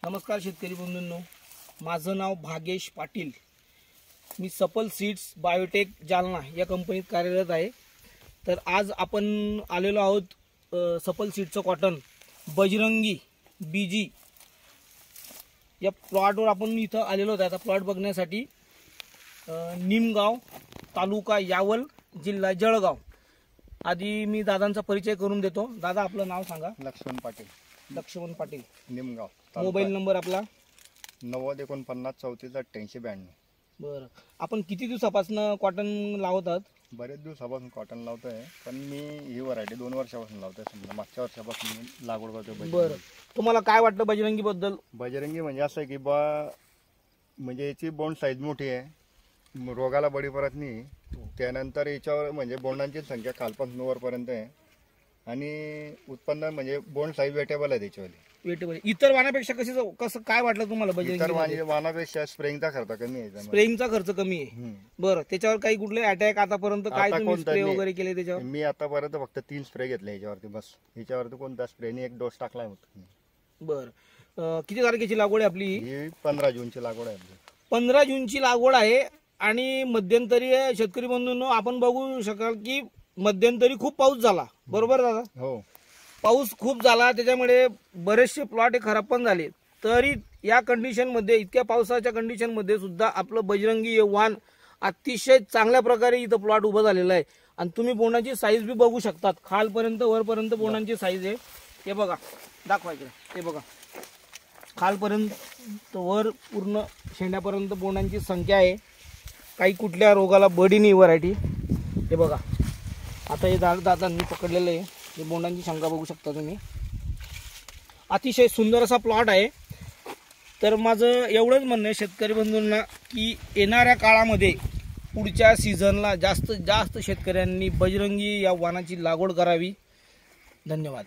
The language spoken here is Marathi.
नमस्कार शेतकरी बंधूंनो, माझं नाव भागेश पाटील। मी सफल सीड्स बायोटेक जालना या कंपनीत कार्यरत आहे। तर आज आपण आलेलो आहोत सफल सीड्सचं कॉटन बजरंगी बीजी या प्लॉटवर आपण इथं आलेलो आहोत। आता प्लॉट बघण्यासाठी निमगाव तालुका यावल जिल्हा जळगाव। आधी मी दादांचा परिचय करून देतो। दादा आपलं नाव सांगा। लक्ष्मण पाटील निमगाव। मोबाईल नंबर आपला 9049348892। बरं, आपण किती दिवसापासून कॉटन लावत आहात? बरेच दिवसापासून कॉटन लावतोय, पण मी ही व्हरायटी 2 वर्षापासून लावतोय। समजा मागच्या वर्षापासून लागवड करतोय। बरं, तुम्हाला काय वाटतं बजरंगी बद्दल? बजरंगी म्हणजे असं की बा म्हणजे याची बोंड साईज मोठी आहे, रोगाला बळी पडत नाही। त्यानंतर याच्यावर म्हणजे बोंडांची संख्या खालपासून वरपर्यंत आहे आणि उत्पन्न म्हणजे बोंड साईज वेटेबल आहे त्याच्यावाली। वेटेबल इतर वाणापेक्षा कसं काय वाटलं तुम्हाला बजरंगी? इतर वाणापेक्षा स्प्रेइंगचा खर्च कमी आहे। स्प्रेइंगचा खर्च कमी आहे। बरं, त्याच्यावर काही कुठले अटॅक आतापर्यंत काय तुम्ही स्प्रे वगैरे केले त्याच्यावर? मी आतापर्यंत फक्त 3 स्प्रे घेतले याच्यावरती, बस। याच्यावरती कोणता स्प्रेने 1 डोस टाकलाय होता। बरं, किती तारखेची लागवड आहे आपली? ही 15 जूनची लागवड आहे आपली। 15 जूनची लागवड आहे आणि मध्यंतरी शेतकरी बंधूंनो आपण बघू शकाल की मध्यंतरी खूप पाऊस झाला, बरोबर दादा? हो, पाऊस खूप झाला, त्याच्यामुळे बरेचसे प्लॉट हे खराब पण झाले। तरी या कंडिशन मध्ये, इतक्या पावसाच्या कंडिशन मध्ये सुद्धा आपलं बजरंगी हे वाण अतिशय चांगल्या प्रकारे इथं प्लॉट उभं झालेलं आहे। आणि तुम्ही बोंडाची साईज बी बघू शकतात, खालपर्यंत वरपर्यंत बोंडांची साईज आहे। हे बघा, दाखवायचं, हे बघा खालपर्यंत वर पूर्ण शेंड्यापर्यंत बोंडांची संख्या आहे। काही कुठल्या रोगाला बडी नाही व्हरायटी। हे बघा, आता हे दादांनी पकडलेलं आहे, हे बोंडांची संख्या बघू शकता तुम्ही। अतिशय सुंदर असा प्लॉट आहे। तर माझं एवढंच म्हणणं आहे शेतकरी बंधूंना की येणाऱ्या काळामध्ये पुढच्या सीझनला जास्तीत जास्त शेतकऱ्यांनी बजरंगी या वाणाची लागवड करावी। धन्यवाद।